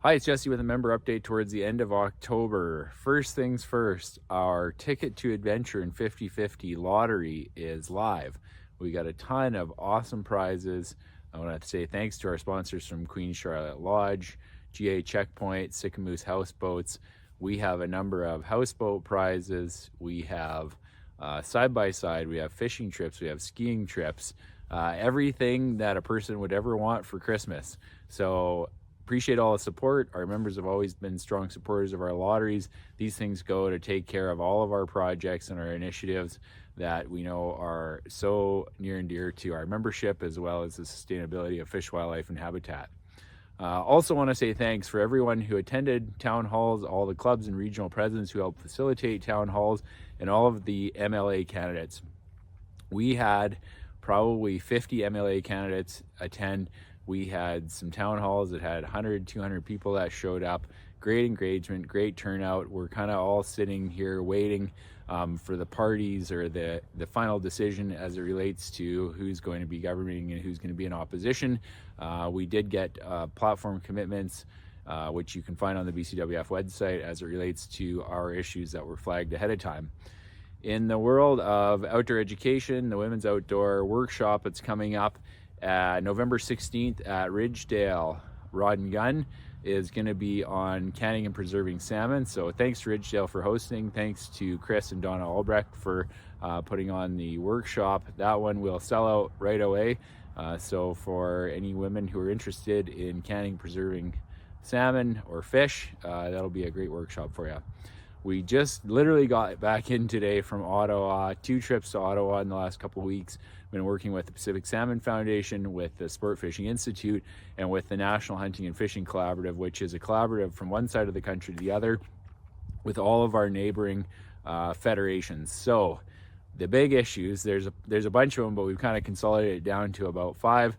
Hi, it's Jesse with a member update towards the end of October. First things first, our Ticket to Adventure and 50/50 lottery is live. We got a ton of awesome prizes. I want to say thanks to our sponsors from Queen Charlotte Lodge, GA Checkpoint, Sycamoose Houseboats. We have a number of houseboat prizes. We have side-by-side, we have fishing trips, we have skiing trips, everything that a person would ever want for Christmas. So appreciate all the support. Our members have always been strong supporters of our lotteries. These things go to take care of all of our projects and our initiatives that we know are so near and dear to our membership, as well as the sustainability of fish, wildlife, and habitat. Also want to say thanks for everyone who attended town halls, all the clubs and regional presidents who helped facilitate town halls, and all of the MLA candidates. We had probably 50 MLA candidates attend. We had some town halls that had 100, 200 people that showed up. Great engagement, great turnout. We're kind of all sitting here waiting for the parties or the final decision as it relates to who's going to be governing and who's going to be in opposition. We did get platform commitments, which you can find on the BCWF website as it relates to our issues that were flagged ahead of time. In the world of outdoor education, the Women's Outdoor Workshop that's coming up November 16th at Ridgedale Rod and Gun is going to be on canning and preserving salmon. So thanks to Ridgedale for hosting. Thanks to Chris and Donna Albrecht for putting on the workshop. That one will sell out right away. So for any women who are interested in canning, preserving salmon or fish, that'll be a great workshop for you. We just literally got back in today from Ottawa, 2 trips to Ottawa in the last couple of weeks. Been working with the Pacific Salmon Foundation, with the Sport Fishing Institute, and with the National Hunting and Fishing Collaborative, which is a collaborative from one side of the country to the other with all of our neighboring federations. So the big issues, there's a bunch of them, but we've kind of consolidated it down to about 5.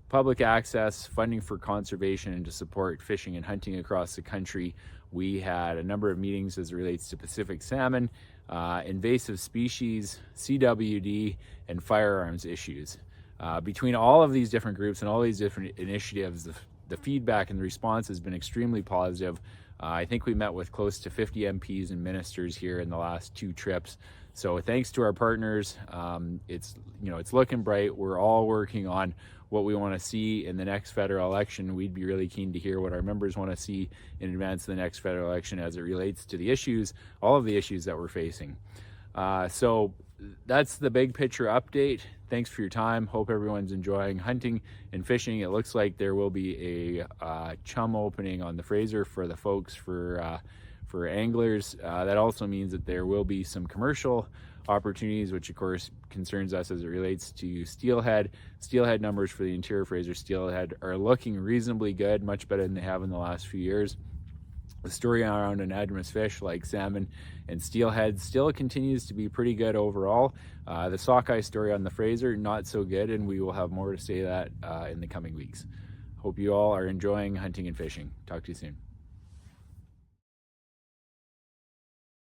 Public access, funding for conservation and to support fishing and hunting across the country. We had a number of meetings as it relates to Pacific salmon, invasive species, CWD, and firearms issues. Between all of these different groups and all these different initiatives, the feedback and the response has been extremely positive. I think we met with close to 50 MPs and ministers here in the last 2 trips. So thanks to our partners, it's looking bright. We're all working on what we want to see in the next federal election. We'd be really keen to hear what our members want to see in advance of the next federal election as it relates to the issues, all of the issues that we're facing. So that's the big picture update. Thanks for your time. Hope everyone's enjoying hunting and fishing. It looks like there will be a chum opening on the Fraser for the folks for anglers. That also means that there will be some commercial opportunities, which of course concerns us as it relates to steelhead. Steelhead numbers for the interior Fraser steelhead are looking reasonably good, much better than they have in the last few years. The story around anadromous fish like salmon and steelhead still continues to be pretty good overall. The sockeye story on the Fraser, not so good, and we will have more to say that in the coming weeks. Hope you all are enjoying hunting and fishing. Talk to you soon.